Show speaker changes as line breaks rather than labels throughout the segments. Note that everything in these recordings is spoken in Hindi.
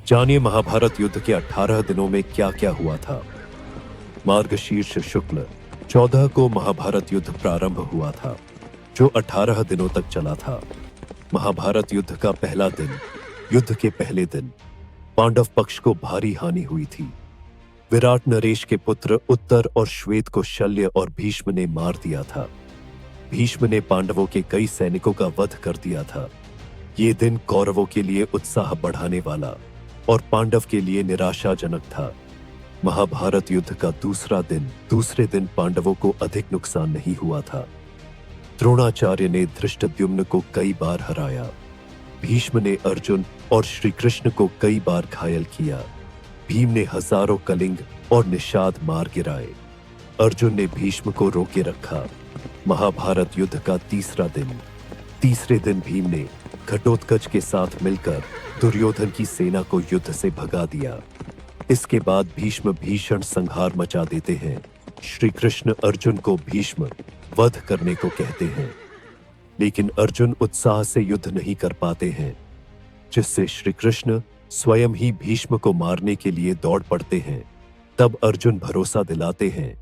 जानिए महाभारत युद्ध के 18 दिनों में क्या क्या हुआ था। मार्गशीर्ष शुक्ल 14 को महाभारत युद्ध प्रारंभ हुआ था, जो 18 दिनों तक चला था। महाभारत युद्ध का पहला दिन, युद्ध के पहले दिन पांडव पक्ष को भारी हानि हुई थी। विराट नरेश के पुत्र उत्तर और श्वेत को शल्य और भीष्म ने मार दिया था। भीष्म ने पांडवों के कई सैनिकों का वध कर दिया था। ये दिन कौरवों के लिए उत्साह बढ़ाने वाला और पांडव के लिए निराशाजनक था। महाभारत युद्ध का दूसरे दिन पांडवों को अधिक नुकसान नहीं हुआ था। द्रोणाचार्य ने धृष्टद्युम्न को कई बार हराया। भीष्म ने अर्जुन और श्री कृष्ण को कई बार घायल किया। भीम ने हजारों कलिंग और निषाद मार गिराए। अर्जुन ने भीष्म को रोके रखा। महाभारत युद्ध का तीसरे दिन भीम ने घटोत्कच के साथ मिलकर दुर्योधन की सेना को युद्ध से भगा दिया। इसके बाद भीष्म भीषण संहार मचा देते हैं। श्री कृष्ण अर्जुन को भीष्म वध करने को कहते हैं, लेकिन अर्जुन उत्साह से युद्ध नहीं कर पाते हैं, जिससे श्री कृष्ण स्वयं ही भीष्म को मारने के लिए दौड़ पड़ते हैं। तब अर्जुन भरोसा दिलाते हैं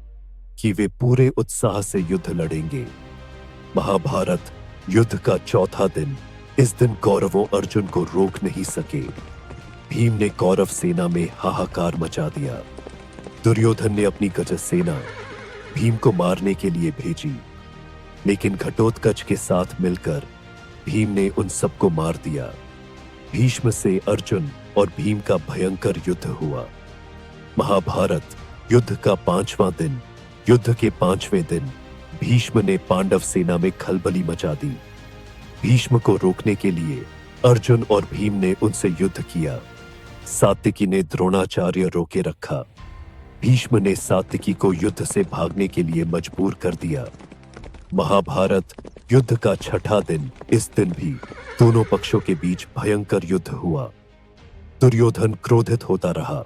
कि वे पूरे उत्साह से युद्ध लड़ेंगे। महाभारत युद्ध का चौथा दिन, इस दिन कौरवों अर्जुन को रोक नहीं सके। भीम ने कौरव सेना में हाहाकार मचा दिया। दुर्योधन ने अपनी गजस सेना भीम को मारने के लिए भेजी, लेकिन घटोत्कच के साथ मिलकर भीम ने उन सबको मार दिया। भीष्म से अर्जुन और भीम का भयंकर युद्ध हुआ। महाभारत युद्ध का पांचवां दिन, युद्ध के पांचवें दिन भीष्म ने पांडव सेना में खलबली मचा दी। भीष्म को रोकने के लिए अर्जुन और भीम ने उनसे युद्ध किया। सात्विकी ने द्रोणाचार्य रोके रखा। भीष्म ने सात्विकी को युद्ध से भागने के लिए मजबूर कर दिया। महाभारत युद्ध का छठा दिन, इस दिन भी दोनों पक्षों के बीच भयंकर युद्ध हुआ। दुर्योधन क्रोधित होता रहा,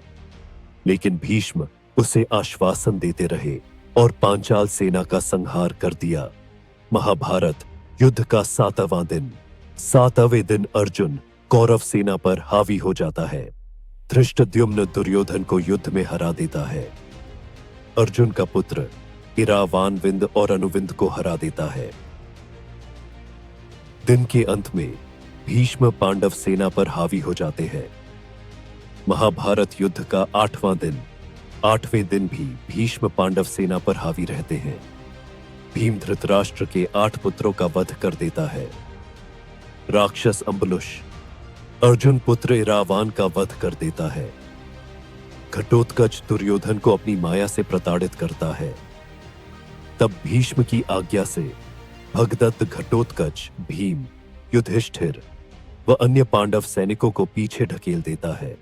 लेकिन भीष्म उसे आश्वासन देते रहे और पांचाल सेना का संहार कर दिया। महाभारत युद्ध का सातवें दिन अर्जुन कौरव सेना पर हावी हो जाता है। धृष्टद्युम्न दुर्योधन को युद्ध में हरा देता है। अर्जुन का पुत्र इरावान विंद और अनुविंद को हरा देता है। दिन के अंत में भीष्म पांडव सेना पर हावी हो जाते हैं। महाभारत युद्ध का आठवें दिन भी भीष्म पांडव सेना पर हावी रहते हैं। भीम धृतराष्ट्र के 8 पुत्रों का वध कर देता है। राक्षस अम्बुलुष अर्जुन पुत्र इरावान का वध कर देता है। घटोत्कच दुर्योधन को अपनी माया से प्रताड़ित करता है। तब भीष्म की आज्ञा से भगदत्त घटोत्कच, भीम, युधिष्ठिर व अन्य पांडव सैनिकों को पीछे ढकेल देता है।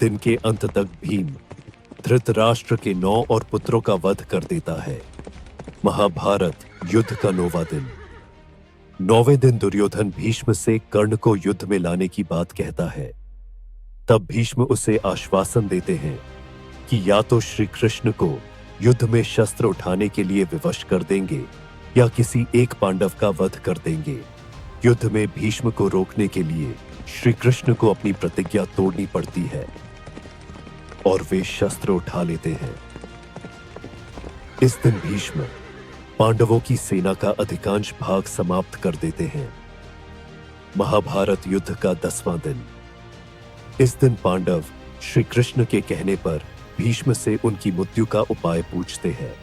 दिन के अंत तक भीम धृतराष्ट्र के 9 और पुत्रों का वध कर देता है। महाभारत युद्ध का 9वां दिन, 9वें दिन दुर्योधन भीष्म से कर्ण को युद्ध में लाने की बात कहता है। तब भीष्म उसे आश्वासन देते हैं कि या तो श्री कृष्ण को युद्ध में शस्त्र उठाने के लिए विवश कर देंगे या किसी एक पांडव का वध कर देंगे। युद्ध में भीष्म को रोकने के लिए श्री कृष्ण को अपनी प्रतिज्ञा तोड़नी पड़ती है और वे शस्त्र उठा लेते हैं। इस दिन भीष्म पांडवों की सेना का अधिकांश भाग समाप्त कर देते हैं। महाभारत युद्ध का 10वां दिन, इस दिन पांडव श्री कृष्ण के कहने पर भीष्म से उनकी मृत्यु का उपाय पूछते हैं।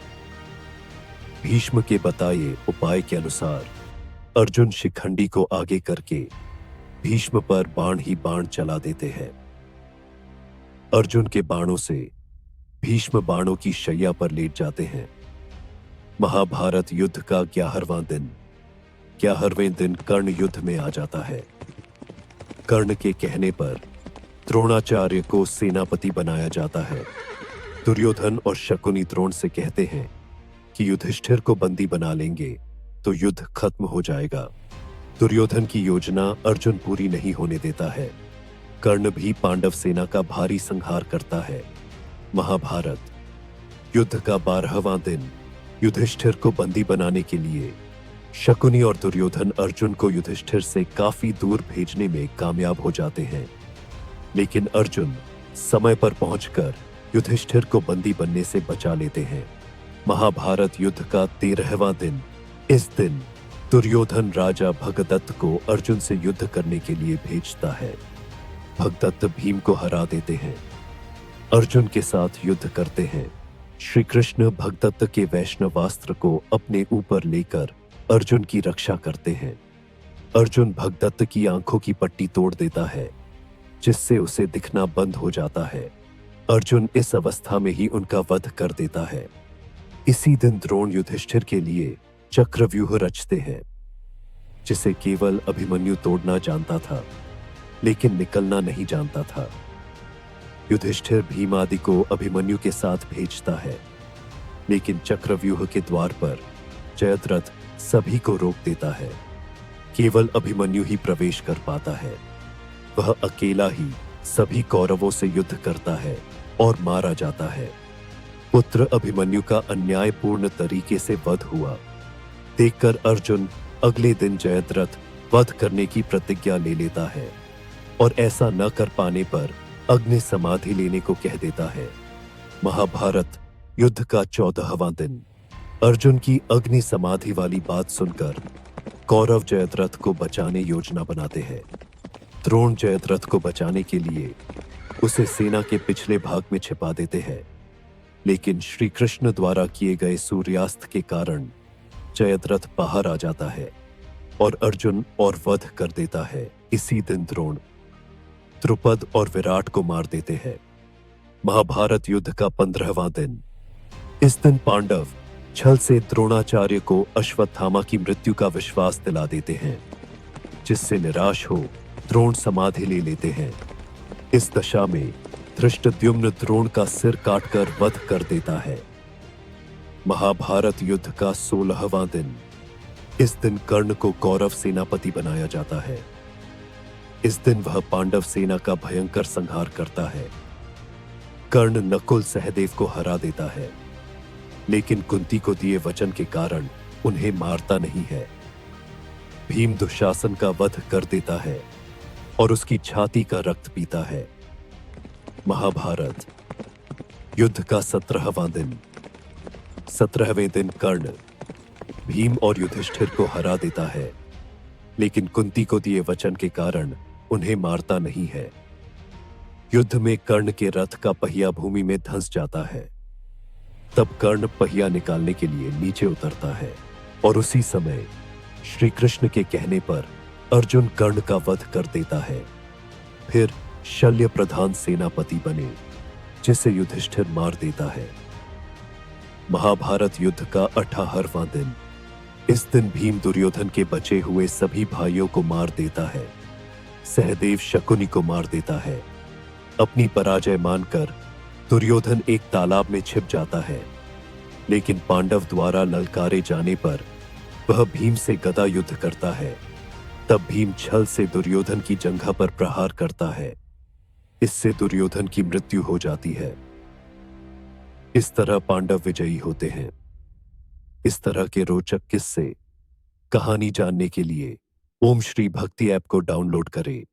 भीष्म के बताए उपाय के अनुसार अर्जुन शिखंडी को आगे करके भीष्म पर बाण ही बाण चला देते हैं। अर्जुन के बाणों से भीष्म बाणों की शैया पर लेट जाते हैं। महाभारत युद्ध का 11वें दिन कर्ण युद्ध में आ जाता है। कर्ण के कहने पर द्रोणाचार्य को सेनापति बनाया जाता है। दुर्योधन और शकुनी द्रोण से कहते हैं कि युधिष्ठिर को बंदी बना लेंगे तो युद्ध खत्म हो जाएगा। दुर्योधन की योजना अर्जुन पूरी नहीं होने देता है। कर्ण भी पांडव सेना का भारी संहार करता है। महाभारत युद्ध का 12वां दिन, युधिष्ठिर को बंदी बनाने के लिए शकुनी और दुर्योधन अर्जुन को युधिष्ठिर से काफी दूर भेजने में कामयाब हो जाते हैं। लेकिन अर्जुन समय पर पहुंचकर युधिष्ठिर को बंदी बनने से बचा लेते हैं। महाभारत युद्ध का 13वां दिन। इस दिन दुर्योधन राजा भगदत्त को अर्जुन से युद्ध करने के लिए भेजता है। भगदत्त भीम को हरा देते हैं, अर्जुन के साथ युद्ध करते हैं। श्री कृष्ण भगदत्त के वैष्णवास्त्र को अपने ऊपर लेकर अर्जुन की रक्षा करते हैं। अर्जुन भगदत्त की आंखों की पट्टी तोड़ देता है, जिससे उसे दिखना बंद हो जाता है। अर्जुन इस अवस्था में ही उनका वध कर देता है। इसी दिन द्रोण युधिष्ठिर के लिए चक्रव्यूह रचते हैं, जिसे केवल अभिमन्यु तोड़ना जानता था, लेकिन निकलना नहीं जानता था। युधिष्ठिर भीम आदि को अभिमन्यु के साथ भेजता है, लेकिन चक्रव्यूह के द्वार पर जयद्रथ सभी को रोक देता है। केवल अभिमन्यु ही प्रवेश कर पाता है। वह अकेला ही सभी कौरवों से युद्ध करता है और मारा जाता है। पुत्र अभिमन्यु का अन्यायपूर्ण तरीके से वध हुआ देखकर अर्जुन अगले दिन जयद्रथ वध करने की प्रतिज्ञा ले लेता है और ऐसा न कर पाने पर अग्नि समाधि लेने को कह देता है। महाभारत युद्ध का 14वां दिन। अर्जुन की अग्नि समाधि वाली बात सुनकर कौरव जयद्रथ को बचाने योजना बनाते हैं। द्रोण जयद्रथ को बचाने के लिए उसे सेना के पिछले भाग में छिपा देते हैं, लेकिन श्री कृष्ण द्वारा किए गए सूर्यास्त के कारण जयद्रथ बाहर आ जाता है और अर्जुन और वध कर देता है। इसी दिन द्रोण द्रुपद और विराट को मार देते हैं। महाभारत युद्ध का 15वां दिन। इस दिन पांडव छल से द्रोणाचार्य को अश्वत्थामा की मृत्यु का विश्वास दिला देते हैं, जिससे निराश हो द्रोण समाधि ले लेते हैं। इस दशा में धृष्टद्युम्न द्रोण का सिर काटकर वध कर देता है। महाभारत युद्ध का 16वां दिन। इस दिन कर्ण को कौरव सेनापति बनाया जाता है। इस दिन वह पांडव सेना का भयंकर संहार करता है। कर्ण नकुल सहदेव को हरा देता है, लेकिन कुंती को दिए वचन के कारण उन्हें मारता नहीं है। भीम दुशासन का वध कर देता है और उसकी छाती का रक्त पीता है। महाभारत युद्ध का 17वां दिन। 17वें दिन कर्ण भीम और युधिष्ठिर को हरा देता है, लेकिन कुंती को दिए वचन के कारण उन्हें मारता नहीं है। युद्ध में कर्ण के रथ का पहिया भूमि में धंस जाता है। तब कर्ण पहिया निकालने के लिए नीचे उतरता है और उसी समय श्री कृष्ण के कहने पर अर्जुन कर्ण का वध कर देता है। फिर शल्य प्रधान सेनापति बने, जिसे युधिष्ठिर मार देता है। महाभारत युद्ध का 18वां दिन। इस दिन भीम दुर्योधन के बचे हुए सभी भाइयों को मार देता है। सहदेव शकुनी को मार देता है। अपनी पराजय मानकर दुर्योधन एक तालाब में छिप जाता है, लेकिन पांडव द्वारा ललकारे जाने पर वह भीम से गदा युद्ध करता है। तब भीम छल से दुर्योधन की जंघा पर प्रहार करता है। इससे दुर्योधन की मृत्यु हो जाती है। इस तरह पांडव विजयी होते हैं। इस तरह के रोचक किस्से कहानी जानने के लिए ओम श्री भक्ति ऐप को डाउनलोड करें।